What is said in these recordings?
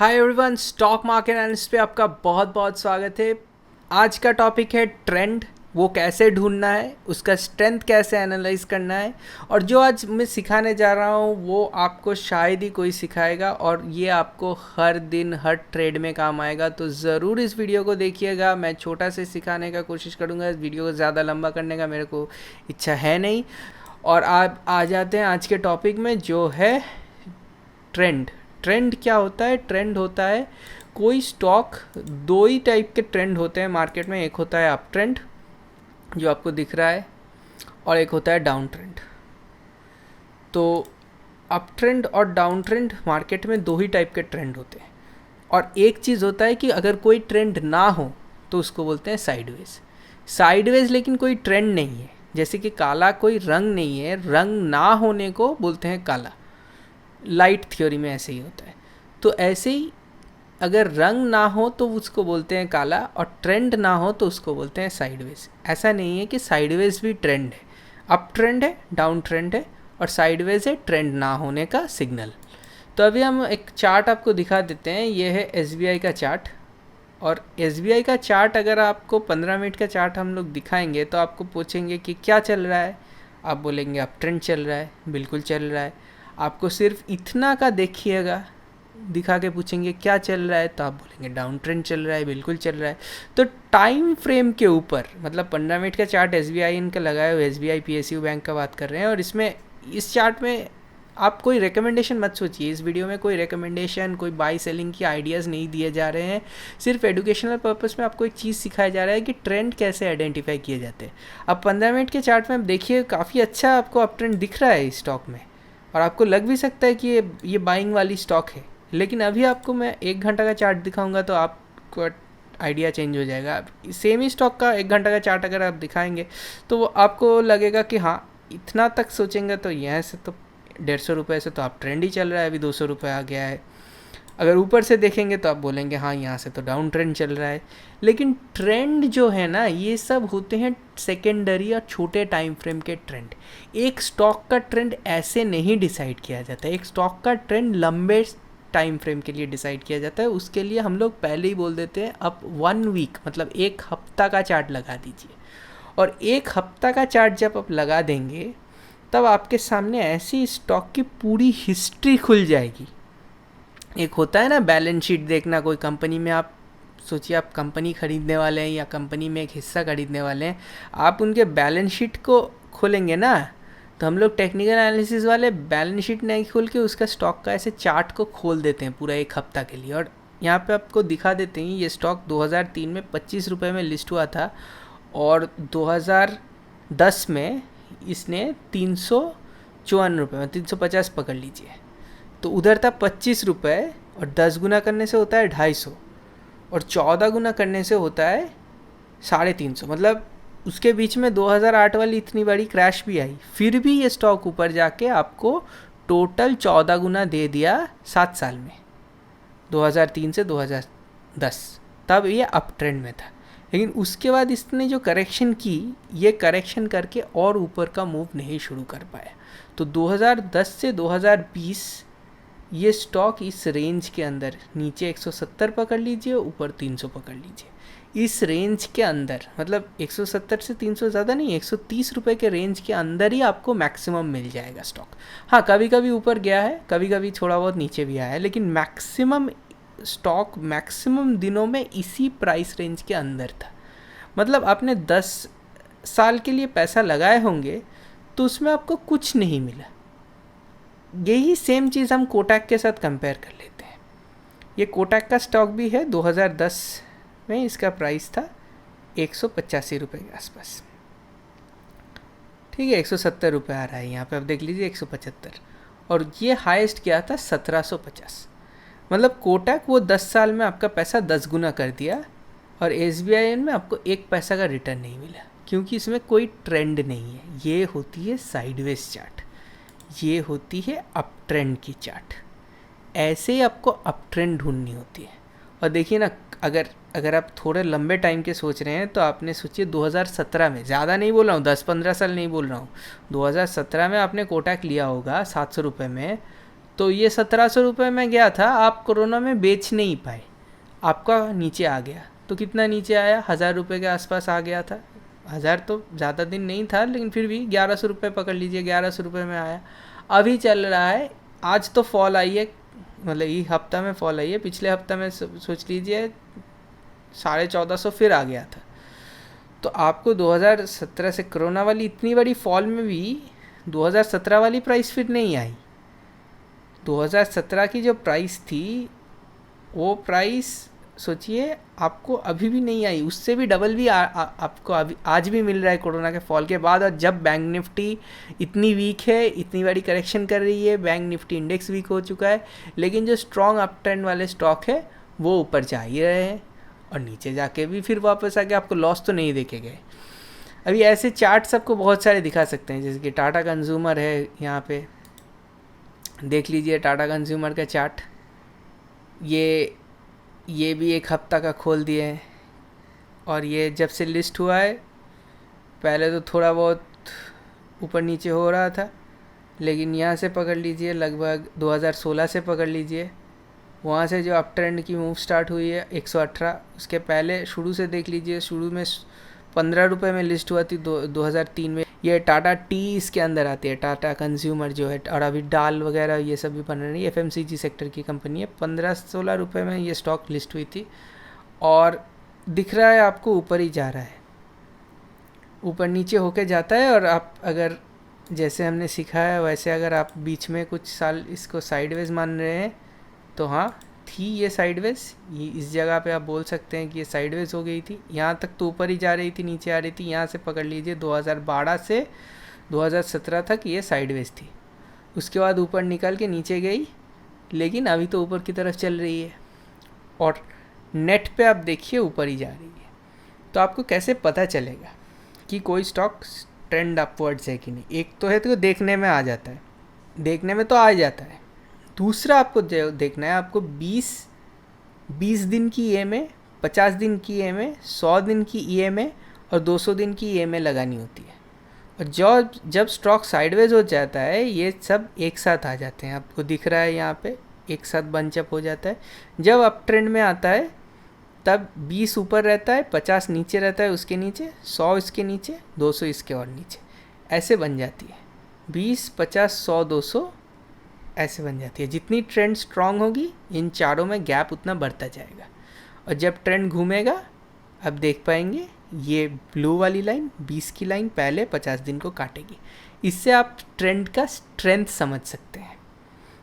Hi everyone, stock market analyst पे आपका बहुत बहुत स्वागत है। आज का टॉपिक है ट्रेंड। वो कैसे ढूंढना है, उसका स्ट्रेंथ कैसे एनालाइज करना है, और जो आज मैं सिखाने जा रहा हूँ वो आपको शायद ही कोई सिखाएगा और ये आपको हर दिन हर ट्रेड में काम आएगा। तो ज़रूर इस वीडियो को देखिएगा। मैं छोटा से सिखाने का कोशिश करूँगा, इस वीडियो को ज़्यादा लंबा करने का मेरे को इच्छा है नहीं। और आप आ जाते हैं आज के टॉपिक में, जो है ट्रेंड। ट्रेंड क्या होता है? ट्रेंड होता है कोई स्टॉक, दो ही टाइप के ट्रेंड होते हैं मार्केट में। एक होता है अप ट्रेंड जो आपको दिख रहा है, और एक होता है डाउन ट्रेंड। तो अप ट्रेंड और डाउन ट्रेंड मार्केट में दो ही टाइप के ट्रेंड होते हैं। और एक चीज़ होता है कि अगर कोई ट्रेंड ना हो तो उसको बोलते हैं साइडवेज। साइडवेज लेकिन कोई ट्रेंड नहीं है, जैसे कि काला कोई रंग नहीं है, रंग ना होने को बोलते हैं काला। लाइट थ्योरी में ऐसे ही होता है। तो ऐसे ही अगर रंग ना हो तो उसको बोलते हैं काला, और ट्रेंड ना हो तो उसको बोलते हैं साइडवेज। ऐसा नहीं है कि साइडवेज भी ट्रेंड है। अप ट्रेंड है, डाउन ट्रेंड है, और साइडवेज है ट्रेंड ना होने का सिग्नल। तो अभी हम एक चार्ट आपको दिखा देते हैं। ये है एसबीआई का चार्ट। और एसबीआई का चार्ट अगर आपको 15 मिनट का चार्ट हम लोग दिखाएंगे तो आपको पूछेंगे कि क्या चल रहा है, आप बोलेंगे अप ट्रेंड चल रहा है, बिल्कुल चल रहा है। आपको सिर्फ इतना का देखिएगा, दिखा के पूछेंगे क्या चल रहा है, तो आप बोलेंगे डाउन ट्रेंड चल रहा है, बिल्कुल चल रहा है। तो टाइम फ्रेम के ऊपर, मतलब 15 मिनट का चार्ट एसबीआई इनका लगाया हुआ, एसबीआई पीएसयू बैंक का बात कर रहे हैं। और इसमें इस चार्ट में आप कोई रिकमेंडेशन मत सोचिए। इस वीडियो में कोई रिकमेंडेशन, कोई बाई सेलिंग की आइडियाज़ नहीं दिए जा रहे हैं। सिर्फ एजुकेशनल पर्पस में आपको एक चीज़ सिखाया जा रहा है कि ट्रेंड कैसे आइडेंटिफाई किए जाते हैं। अब 15 मिनट के चार्ट में देखिए, काफ़ी अच्छा आपको अप ट्रेंड दिख रहा है इस स्टॉक में, और आपको लग भी सकता है कि ये बाइंग वाली स्टॉक है। लेकिन अभी आपको मैं 1 घंटा का चार्ट दिखाऊंगा तो आपको आइडिया चेंज हो जाएगा। सेम ही स्टॉक का 1 घंटा का चार्ट अगर आप दिखाएंगे तो वो आपको लगेगा कि हाँ, इतना तक सोचेंगे तो यहाँ से तो 150 रुपये से तो आप ट्रेंड ही चल रहा है, अभी 200 रुपये आ गया है। अगर ऊपर से देखेंगे तो आप बोलेंगे हाँ, यहाँ से तो डाउन ट्रेंड चल रहा है। लेकिन ट्रेंड जो है ना, ये सब होते हैं सेकेंडरी और छोटे टाइम फ्रेम के ट्रेंड। एक स्टॉक का ट्रेंड ऐसे नहीं डिसाइड किया जाता है। एक स्टॉक का ट्रेंड लंबे टाइम फ्रेम के लिए डिसाइड किया जाता है। उसके लिए हम लोग पहले ही बोल देते हैं, अब 1 वीक मतलब 1 हफ्ता का चार्ट लगा दीजिए। और 1 हफ्ता का चार्ट जब आप लगा देंगे तब आपके सामने ऐसी स्टॉक की पूरी हिस्ट्री खुल जाएगी। एक होता है ना बैलेंस शीट देखना, कोई कंपनी में आप सोचिए आप कंपनी खरीदने वाले हैं या कंपनी में एक हिस्सा खरीदने वाले हैं, आप उनके बैलेंस शीट को खोलेंगे ना, तो हम लोग टेक्निकल एनालिसिस वाले बैलेंस शीट नहीं खोल के उसका स्टॉक का ऐसे चार्ट को खोल देते हैं पूरा 1 हफ्ता के लिए। और यहाँ पे आपको दिखा देते हैं, ये स्टॉक 2003 में 25 रुपये में लिस्ट हुआ था, और 2010 में इसने 354 रुपये में 350 पकड़ लीजिए। तो उधर था 25 रुपये, और 10 गुना करने से होता है 250, और 14 गुना करने से होता है 350। मतलब उसके बीच में 2008 वाली इतनी बड़ी क्रैश भी आई, फिर भी ये स्टॉक ऊपर जाके आपको टोटल 14 गुना दे दिया 7 साल में, 2003 से 2010। तब ये अप ट्रेंड में था। लेकिन उसके बाद इसने जो करेक्शन की, ये करेक्शन करके और ऊपर का मूव नहीं शुरू कर पाया। तो 2010 से 2020 ये स्टॉक इस रेंज के अंदर, नीचे 170 पकड़ लीजिए, ऊपर 300 पकड़ लीजिए, इस रेंज के अंदर, मतलब 170 से 300 ज़्यादा नहीं, 130 रुपये के रेंज के अंदर ही आपको मैक्सिमम मिल जाएगा स्टॉक। हाँ, कभी कभी ऊपर गया है, कभी कभी थोड़ा बहुत नीचे भी आया है, लेकिन मैक्सिमम स्टॉक मैक्सिमम दिनों में इसी प्राइस रेंज के अंदर था। मतलब आपने 10 साल के लिए पैसा लगाए होंगे तो उसमें आपको कुछ नहीं मिला। यही सेम चीज़ हम कोटक के साथ कंपेयर कर लेते हैं। ये कोटक का स्टॉक भी है, 2010 में इसका प्राइस था 185 रुपये के आसपास। ठीक है, 170 रुपये आ रहा है यहाँ पे, आप देख लीजिए 175। और ये हाईएस्ट क्या था, 1750। मतलब कोटक वो 10 साल में आपका पैसा 10 गुना कर दिया, और एसबीआई में आपको 1 पैसा का रिटर्न नहीं मिला, क्योंकि इसमें कोई ट्रेंड नहीं है। ये होती है साइडवेज चार्ट, ये होती है अप ट्रेंड की चार्ट। ऐसे ही आपको अप ट्रेंड ढूंढनी होती है। और देखिए ना, अगर आप थोड़े लंबे टाइम के सोच रहे हैं तो आपने सोचिए 2017 में, ज़्यादा नहीं बोल रहा हूँ, 10-15 साल नहीं बोल रहा हूँ, 2017 में आपने कोटक लिया होगा 700 रुपये में, तो ये 1700 रुपये में गया था, आप कोरोना में बेच नहीं पाए, आपका नीचे आ गया। तो कितना नीचे आया, 1000 रुपये के आसपास आ गया था। 1000 तो ज़्यादा दिन नहीं था, लेकिन फिर भी 1100 रुपये पकड़ लीजिए, 1100 रुपये में आया। अभी चल रहा है, आज तो फॉल आई है, मतलब ये हफ्ता में फॉल आई है, पिछले हफ्ता में सोच लीजिए 1450 फिर आ गया था। तो आपको 2017 से कोरोना वाली इतनी बड़ी फॉल में भी 2017 वाली प्राइस फिर नहीं आई। 2017 की जो प्राइस थी वो प्राइस सोचिए आपको अभी भी नहीं आई, उससे भी डबल भी आपको अभी आज भी मिल रहा है कोरोना के फॉल के बाद। और जब बैंक निफ्टी इतनी वीक है, इतनी बड़ी करेक्शन कर रही है, बैंक निफ्टी इंडेक्स वीक हो चुका है, लेकिन जो स्ट्रॉन्ग अप ट्रेंड वाले स्टॉक है वो ऊपर जा ही रहे हैं, और नीचे जाके भी फिर वापस आके आपको लॉस तो नहीं देखे गए। अभी ऐसे चार्ट सबको बहुत सारे दिखा सकते हैं, जैसे कि टाटा कंज्यूमर है, यहाँ पे देख लीजिए टाटा कंज्यूमर का चार्ट। ये भी एक हफ्ता का खोल दिए हैं, और ये जब से लिस्ट हुआ है पहले तो थोड़ा बहुत ऊपर नीचे हो रहा था, लेकिन यहाँ से पकड़ लीजिए लगभग 2016 से पकड़ लीजिए, वहाँ से जो अप ट्रेंड की मूव स्टार्ट हुई है 118, उसके पहले शुरू से देख लीजिए, शुरू में 15 रुपये में लिस्ट हुआ थी 2003 में। ये टाटा टी इसके अंदर आती है, टाटा कंज्यूमर जो है, और अभी दाल वगैरह ये सब भी बन रही है, FMCG सेक्टर की कंपनी है। 15-16 रुपये में ये स्टॉक लिस्ट हुई थी, और दिख रहा है आपको ऊपर ही जा रहा है, ऊपर नीचे होके जाता है। और आप अगर जैसे हमने सीखा है वैसे अगर आप बीच में कुछ साल इसको साइडवेज मान रहे हैं तो हाँ थी ये साइडवेज, ये इस जगह पे आप बोल सकते हैं कि ये साइडवेज हो गई थी। यहाँ तक तो ऊपर ही जा रही थी, नीचे आ रही थी, यहाँ से पकड़ लीजिए 2012 से 2017 तक ये साइडवेज थी, उसके बाद ऊपर निकल के नीचे गई, लेकिन अभी तो ऊपर की तरफ चल रही है, और नेट पे आप देखिए ऊपर ही जा रही है। तो आपको कैसे पता चलेगा कि कोई स्टॉक ट्रेंड अपवर्ड्स है कि नहीं? एक तो है तो देखने में आ जाता है, देखने में तो आ जाता है। दूसरा आपको देखना है, आपको 20 दिन की EMA, 50 दिन की EMA, 100 दिन की EMA और 200 दिन की EMA लगानी होती है। और जब स्टॉक साइडवेज हो जाता है ये सब एक साथ आ जाते हैं, आपको दिख रहा है यहाँ पे एक साथ बंचअप हो जाता है। जब अप ट्रेंड में आता है तब 20 ऊपर रहता है, 50 नीचे रहता है, उसके नीचे 100 इसके नीचे, 200 इसके और नीचे, ऐसे बन जाती है। 20, 50, 100, 200 ऐसे बन जाती है। जितनी ट्रेंड स्ट्रांग होगी इन चारों में गैप उतना बढ़ता जाएगा, और जब ट्रेंड घूमेगा अब देख पाएंगे ये ब्लू वाली लाइन 20 की लाइन पहले 50 दिन को काटेगी। इससे आप ट्रेंड का स्ट्रेंथ समझ सकते हैं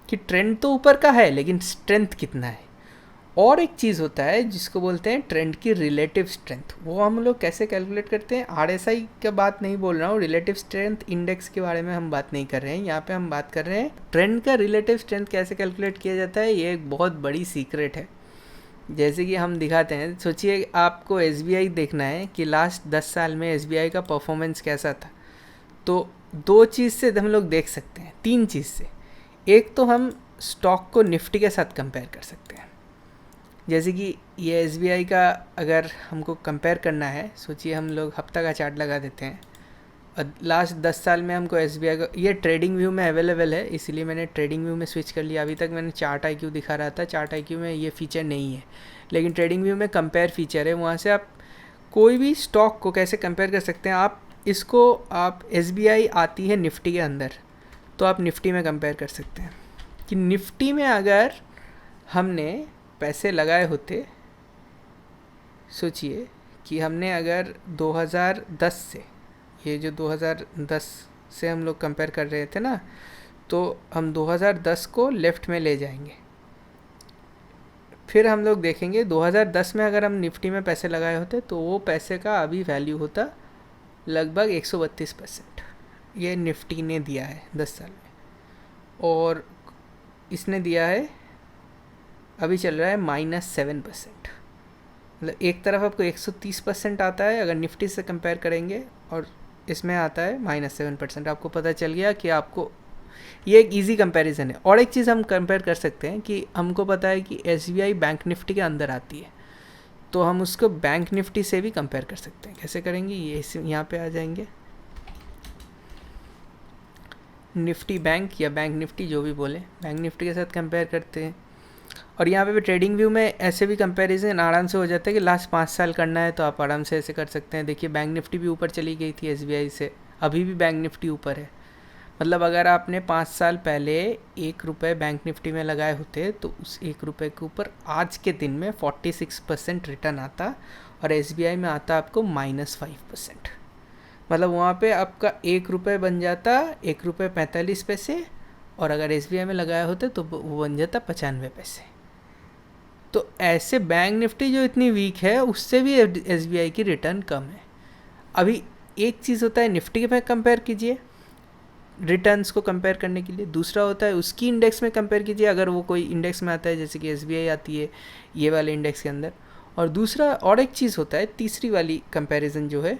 कि ट्रेंड तो ऊपर का है लेकिन स्ट्रेंथ कितना है। और एक चीज़ होता है जिसको बोलते हैं ट्रेंड की रिलेटिव स्ट्रेंथ, वो हम लोग कैसे कैलकुलेट करते हैं। RSI का बात नहीं बोल रहा हूँ, रिलेटिव स्ट्रेंथ इंडेक्स के बारे में हम बात नहीं कर रहे हैं, यहाँ पे हम बात कर रहे हैं ट्रेंड का रिलेटिव स्ट्रेंथ कैसे कैलकुलेट किया जाता है। ये एक बहुत बड़ी सीक्रेट है, जैसे कि हम दिखाते हैं। सोचिए आपको SBI देखना है कि लास्ट 10 साल में SBI का परफॉर्मेंस कैसा था, तो 2 चीज़ से हम लोग देख सकते हैं, 3 चीज़ से। एक तो हम स्टॉक को निफ्टी के साथ कंपेयर कर सकते हैं, जैसे कि ये SBI का अगर हमको कंपेयर करना है, सोचिए हम लोग हफ्ता का चार्ट लगा देते हैं, और लास्ट 10 साल में हमको SBI का, ये ट्रेडिंग व्यू में अवेलेबल है इसीलिए मैंने ट्रेडिंग व्यू में स्विच कर लिया। अभी तक मैंने चार्ट IQ दिखा रहा था, चार्ट IQ में ये फीचर नहीं है, लेकिन ट्रेडिंग व्यू में कंपेयर फीचर है। वहाँ से आप कोई भी स्टॉक को कैसे कंपेयर कर सकते हैं। आप इसको SBI आती है निफ्टी के अंदर, तो आप निफ्टी में कंपेयर कर सकते हैं कि निफ्टी में अगर हमने पैसे लगाए होते, सोचिए कि हमने अगर 2010 से, ये जो 2010 से हम लोग कंपेयर कर रहे थे ना, तो हम 2010 को लेफ़्ट में ले जाएंगे, फिर हम लोग देखेंगे 2010 में अगर हम निफ्टी में पैसे लगाए होते तो वो पैसे का अभी वैल्यू होता लगभग 132%। ये निफ्टी ने दिया है 10 साल में, और इसने दिया है अभी चल रहा है -7%। मतलब एक तरफ आपको 130% आता है अगर निफ्टी से कंपेयर करेंगे, और इसमें आता है -7%। आपको पता चल गया कि आपको ये एक इजी कंपैरिजन है। और एक चीज़ हम कंपेयर कर सकते हैं कि हमको पता है कि SBI बैंक निफ्टी के अंदर आती है, तो हम उसको बैंक निफ्टी से भी कंपेयर कर सकते हैं। कैसे करेंगे, ये यहाँ पे आ जाएंगे, निफ्टी बैंक या बैंक निफ्टी जो भी बोले, बैंक निफ्टी के साथ कंपेयर करते हैं। और यहाँ पे भी ट्रेडिंग व्यू में ऐसे भी कंपैरिजन आराम से हो जाता है कि लास्ट 5 साल करना है तो आप आराम से ऐसे कर सकते हैं। देखिए बैंक निफ्टी भी ऊपर चली गई थी एसबीआई से, अभी भी बैंक निफ्टी ऊपर है। मतलब अगर आपने 5 साल पहले 1 रुपये बैंक निफ्टी में लगाए होते तो उस 1 रुपये के ऊपर आज के दिन में 46% रिटर्न आता, और एसबीआई में आता आपको -5%। मतलब वहाँ पे आपका 1 रुपये बन जाता 1 रुपये 45 पैसे, और अगर एसबीआई में लगाया होता तो वो बन जाता 95 पैसे। तो ऐसे बैंक निफ्टी जो इतनी वीक है उससे भी एसबीआई की रिटर्न कम है। अभी एक चीज़ होता है निफ्टी के में कंपेयर कीजिए रिटर्न्स को कंपेयर करने के लिए, दूसरा होता है उसकी इंडेक्स में कंपेयर कीजिए अगर वो कोई इंडेक्स में आता है, जैसे कि एसबीआई आती है ये वाले इंडेक्स के अंदर। और दूसरा और एक चीज़ होता है, तीसरी वाली कंपैरिजन जो है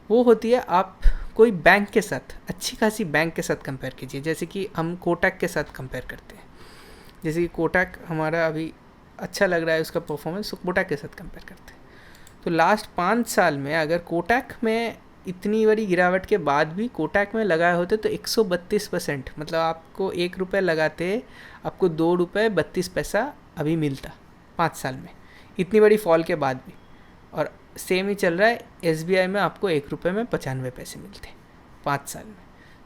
वो होती है आप कोई बैंक के साथ, अच्छी खासी बैंक के साथ कंपेयर कीजिए। जैसे कि हम कोटक के साथ कंपेयर करते हैं, जैसे कि कोटक हमारा अभी अच्छा लग रहा है उसका परफॉर्मेंस, तो कोटक के साथ कंपेयर करते हैं। तो लास्ट 5 साल में अगर कोटक में इतनी बड़ी गिरावट के बाद भी कोटक में लगाए होते तो 132%, मतलब आपको 1 रुपये लगाते आपको 2 रुपये 32 पैसा अभी मिलता 5 साल में, इतनी बड़ी फॉल के बाद भी। और सेम ही चल रहा है एसबीआई में, आपको 1 रुपये में 95 पैसे मिलते 5 साल में।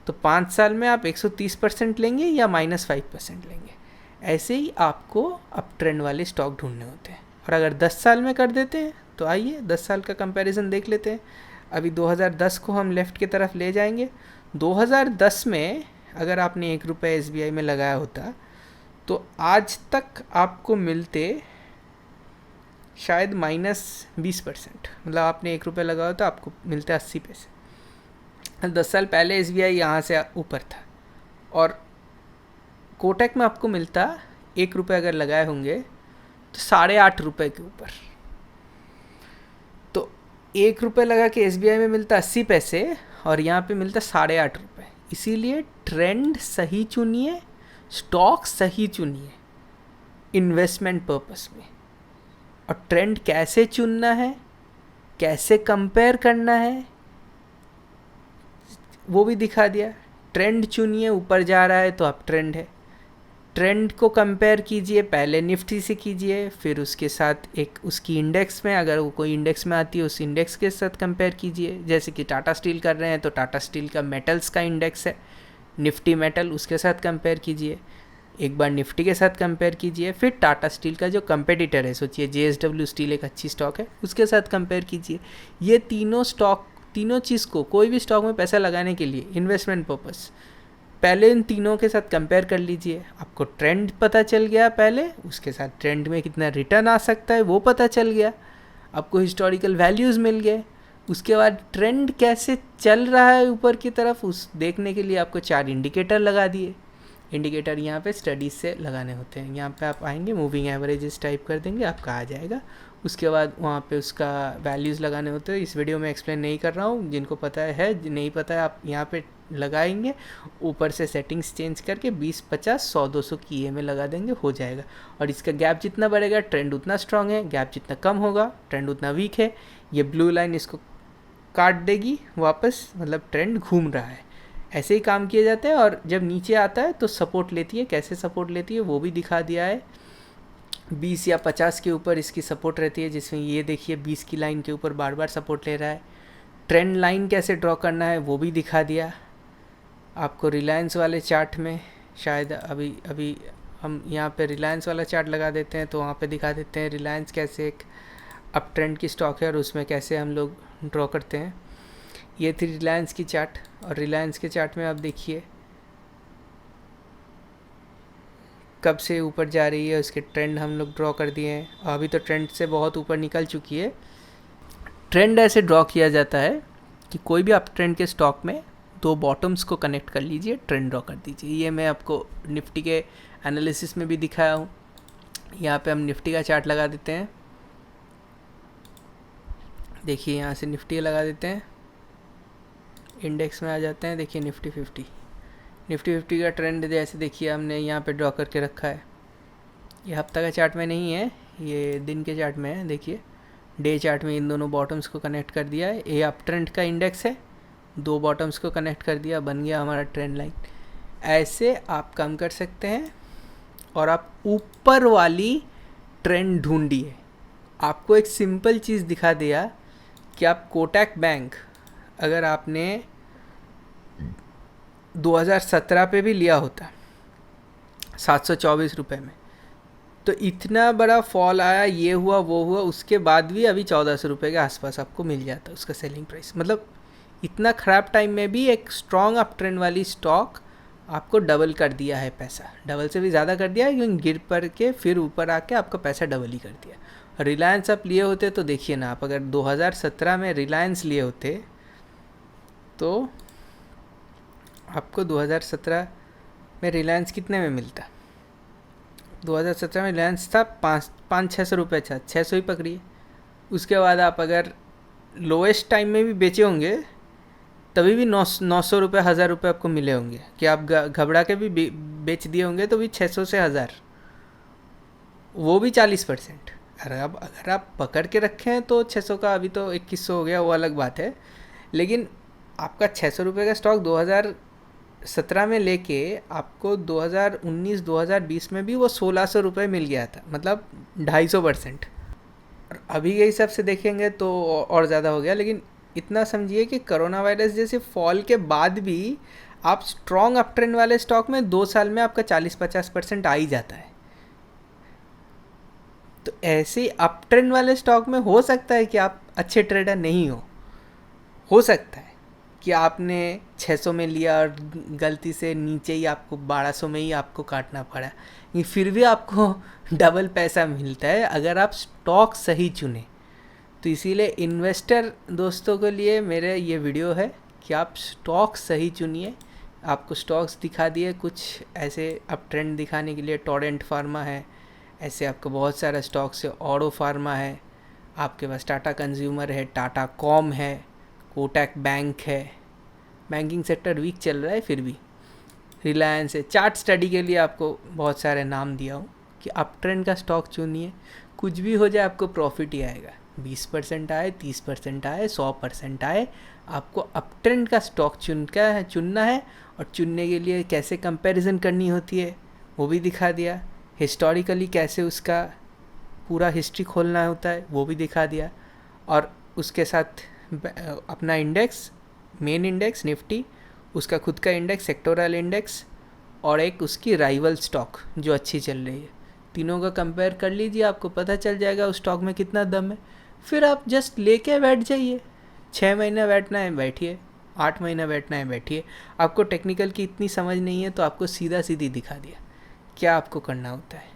तो 5 साल में आप 130% लेंगे या -5% लेंगे। ऐसे ही आपको अप ट्रेंड वाले स्टॉक ढूंढने होते हैं। और अगर 10 साल में कर देते हैं तो आइए 10 साल का कंपैरिजन देख लेते हैं। अभी 2010 को हम लेफ़्ट की तरफ ले जाएंगे। 2010 में अगर आपने 1 रुपये एसबीआई में लगाया होता तो आज तक आपको मिलते शायद -20%, मतलब आपने 1 रुपये लगाया तो आपको मिलते 80 पैसे। 10 साल पहले एसबीआई यहाँ से ऊपर था, और कोटक में आपको मिलता 1 रुपये अगर लगाए होंगे तो 8.5 रुपये के ऊपर। तो 1 रुपये लगा के एसबीआई में मिलता 80 पैसे और यहाँ पे मिलता 8.5 रुपये। इसीलिए ट्रेंड सही चुनिए, स्टॉक सही चुनिए इन्वेस्टमेंट पर्पस में। और ट्रेंड कैसे चुनना है, कैसे कंपेयर करना है वो भी दिखा दिया। ट्रेंड चुनिए, ऊपर जा रहा है तो आप ट्रेंड है। ट्रेंड को कंपेयर कीजिए, पहले निफ्टी से कीजिए, फिर उसके साथ एक उसकी इंडेक्स में, अगर वो कोई इंडेक्स में आती है उस इंडेक्स के साथ कंपेयर कीजिए। जैसे कि टाटा स्टील कर रहे हैं तो टाटा स्टील का मेटल्स का इंडेक्स है निफ्टी मेटल, उसके साथ कंपेयर कीजिए। एक बार निफ्टी के साथ कंपेयर कीजिए, फिर टाटा स्टील का जो कंपेटिटर है, सोचिए जेएसडब्ल्यू स्टील एक अच्छी स्टॉक है, उसके साथ कंपेयर कीजिए। ये तीनों स्टॉक, तीनों चीज़ को, कोई भी स्टॉक में पैसा लगाने के लिए इन्वेस्टमेंट पर्पस, पहले इन तीनों के साथ कंपेयर कर लीजिए। आपको ट्रेंड पता चल गया पहले, उसके साथ ट्रेंड में कितना रिटर्न आ सकता है वो पता चल गया, आपको हिस्टोरिकल वैल्यूज़ मिल गए। उसके बाद ट्रेंड कैसे चल रहा है ऊपर की तरफ उस देखने के लिए आपको 4 इंडिकेटर लगा दिए। इंडिकेटर यहाँ पे स्टडीज़ से लगाने होते हैं। यहाँ पे आप आएंगे, मूविंग एवरेजेस टाइप कर देंगे, आपका आ जाएगा। उसके बाद वहाँ पे उसका वैल्यूज़ लगाने होते हैं। इस वीडियो में एक्सप्लेन नहीं कर रहा हूँ, जिनको पता है नहीं पता है आप यहाँ पे लगाएंगे, ऊपर से सेटिंग्स चेंज करके 20, 50, 100, 200 की EMA लगा देंगे, हो जाएगा। और इसका गैप जितना बढ़ेगा ट्रेंड उतना स्ट्रांग है, गैप जितना कम होगा ट्रेंड उतना वीक है। ये ब्लू लाइन इसको काट देगी वापस, मतलब ट्रेंड घूम रहा है। ऐसे ही काम किया जाता है। और जब नीचे आता है तो सपोर्ट लेती है, कैसे सपोर्ट लेती है वो भी दिखा दिया है। 20 या 50 के ऊपर इसकी सपोर्ट रहती है, जिसमें ये देखिए 20 की लाइन के ऊपर बार बार सपोर्ट ले रहा है। ट्रेंड लाइन कैसे ड्रॉ करना है वो भी दिखा दिया आपको रिलायंस वाले चार्ट में। शायद अभी हम यहाँ पे रिलायंस वाला चार्ट लगा देते हैं तो वहाँ पे दिखा देते हैं रिलायंस कैसे एक अप ट्रेंड की स्टॉक है और उसमें कैसे हम लोग ड्रॉ करते हैं। ये थी रिलायंस की चार्ट, और रिलायंस के चार्ट में आप देखिए कब से ऊपर जा रही है, उसके ट्रेंड हम लोग ड्रॉ कर दिए हैं। अभी तो ट्रेंड से बहुत ऊपर निकल चुकी है। ट्रेंड ऐसे ड्रॉ किया जाता है कि कोई भी अप ट्रेंड के स्टॉक में 2 बॉटम्स को कनेक्ट कर लीजिए, ट्रेंड ड्रॉ कर दीजिए। ये मैं आपको निफ्टी के एनालिसिस में भी दिखाया हूँ। यहाँ पे हम निफ्टी का चार्ट लगा देते हैं। देखिए यहाँ से निफ्टी लगा देते हैं, इंडेक्स में आ जाते हैं। देखिए निफ्टी 50 का ट्रेंड जैसे देखिए हमने यहाँ पे ड्रॉ करके रखा है। ये हफ्ता का चार्ट में नहीं है, ये दिन के चार्ट में है। देखिए डे चार्ट में इन दोनों बॉटम्स को कनेक्ट कर दिया है। ये अप ट्रेंड का इंडेक्स है, 2 बॉटम्स को कनेक्ट कर दिया, बन गया हमारा ट्रेंड लाइन। ऐसे आप कम कर सकते हैं और आप ऊपर वाली ट्रेंड ढूंढिए। आपको एक सिंपल चीज़ दिखा दिया कि आप कोटक बैंक अगर आपने 2017 पे भी लिया होता 724 रुपये में, तो इतना बड़ा फॉल आया, ये हुआ वो हुआ, उसके बाद भी अभी 1400 रुपये के आसपास आपको मिल जाता उसका सेलिंग प्राइस। मतलब इतना ख़राब टाइम में भी एक स्ट्रॉन्ग अप ट्रेंड वाली स्टॉक आपको डबल कर दिया है पैसा, डबल से भी ज़्यादा कर दिया है, क्योंकि गिर पड़ के फिर ऊपर आके आपका पैसा डबल ही कर दिया। रिलायंस आप लिए होते तो देखिए ना, आप अगर 2017 में रिलायंस लिए होते तो आपको 2017 में रिलायंस कितने में मिलता? 2017 में रिलायंस था 500-600 रुपये, 600 ही पकड़िए। उसके बाद आप अगर लोएस्ट टाइम में भी बेचे होंगे तभी भी 900 रुपये 1000 रुपये आपको मिले होंगे, कि आप घबरा के भी बेच दिए होंगे तो भी 600 से 1000, वो भी 40%। अगर आप पकड़ के रखे हैं तो 600 का अभी तो 2100 हो गया, वो अलग बात है। लेकिन आपका 600 रुपये का स्टॉक 2017 में लेके आपको 2019-2020 में भी वो 1600 रुपये मिल गया था, मतलब 250%। अभी के हिसाब से देखेंगे तो और ज़्यादा हो गया। लेकिन इतना समझिए कि कोरोना वायरस जैसे फॉल के बाद भी आप स्ट्रॉन्ग अप ट्रेंड वाले स्टॉक में 2 साल में आपका 40-50% आ ही जाता है। तो ऐसे अप ट्रेंड वाले स्टॉक में हो सकता है कि आप अच्छे ट्रेडर नहीं हो सकता है कि आपने 600 में लिया और गलती से नीचे ही आपको 1200 में ही आपको काटना पड़ा, ये फिर भी आपको डबल पैसा मिलता है अगर आप स्टॉक सही चुने। तो इसीलिए इन्वेस्टर दोस्तों के लिए मेरे ये वीडियो है कि आप स्टॉक सही चुनिए। आपको स्टॉक्स दिखा दिए कुछ ऐसे अप ट्रेंड दिखाने के लिए, टोरेंट फार्मा है, ऐसे आपको बहुत सारा स्टॉक्स है, ऑडो फार्मा है, आपके पास टाटा कंज्यूमर है, टाटा कॉम है, कोटक बैंक है, बैंकिंग सेक्टर वीक चल रहा है फिर भी, रिलायंस है। चार्ट स्टडी के लिए आपको बहुत सारे नाम दिया हूँ कि अप ट्रेंड का स्टॉक चुनिए, कुछ भी हो जाए आपको प्रॉफिट ही आएगा। 20% आए, 30% आए, 100% आए, आपको अप ट्रेंड का स्टॉक चुनना है। और चुनने के लिए कैसे कंपैरिजन करनी होती है वो भी दिखा दिया, हिस्टोरिकली कैसे उसका पूरा हिस्ट्री खोलना होता है वो भी दिखा दिया, और उसके साथ अपना इंडेक्स, मेन इंडेक्स निफ्टी, उसका खुद का इंडेक्स सेक्टोरल इंडेक्स, और एक उसकी राइवल स्टॉक जो अच्छी चल रही है, तीनों का कंपेयर कर लीजिए, आपको पता चल जाएगा उस स्टॉक में कितना दम है। फिर आप जस्ट लेके बैठ जाइए। 6 महीना बैठना है बैठिए, 8 महीना बैठना है बैठिए। आपको टेक्निकल की इतनी समझ नहीं है तो आपको सीधा सीधी दिखा दिया क्या आपको करना होता है।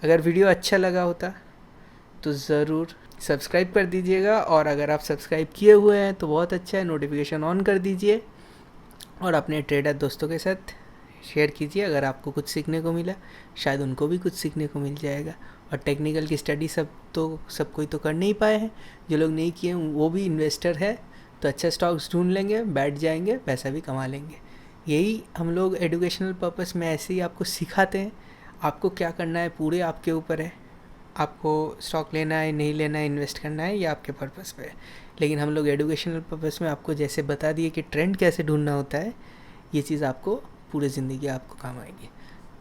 अगर वीडियो अच्छा लगा होता तो ज़रूर सब्सक्राइब कर दीजिएगा, और अगर आप सब्सक्राइब किए हुए हैं तो बहुत अच्छा है, नोटिफिकेशन ऑन कर दीजिए और अपने ट्रेडर दोस्तों के साथ शेयर कीजिए। अगर आपको कुछ सीखने को मिला, शायद उनको भी कुछ सीखने को मिल जाएगा। और टेक्निकल की स्टडी सब कोई तो कर नहीं पाए हैं, जो लोग नहीं किए वो भी इन्वेस्टर है, तो अच्छा स्टॉक्स ढूंढ लेंगे, बैठ जाएंगे, पैसा भी कमा लेंगे। यही हम लोग एजुकेशनल पर्पस में ऐसे ही आपको सिखाते हैं। आपको क्या करना है पूरे आपके ऊपर है, आपको स्टॉक लेना है नहीं लेना है, इन्वेस्ट करना है, ये आपके पर्पस पे है। लेकिन हम लोग एजुकेशनल पर्पस में आपको जैसे बता दिए कि ट्रेंड कैसे ढूंढना होता है, ये चीज़ आपको पूरी ज़िंदगी आपको काम आएगी।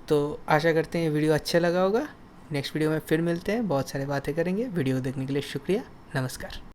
तो आशा करते हैं वीडियो अच्छा लगा होगा। नेक्स्ट वीडियो में फिर मिलते हैं, बहुत सारी बातें करेंगे। वीडियो देखने के लिए शुक्रिया, नमस्कार।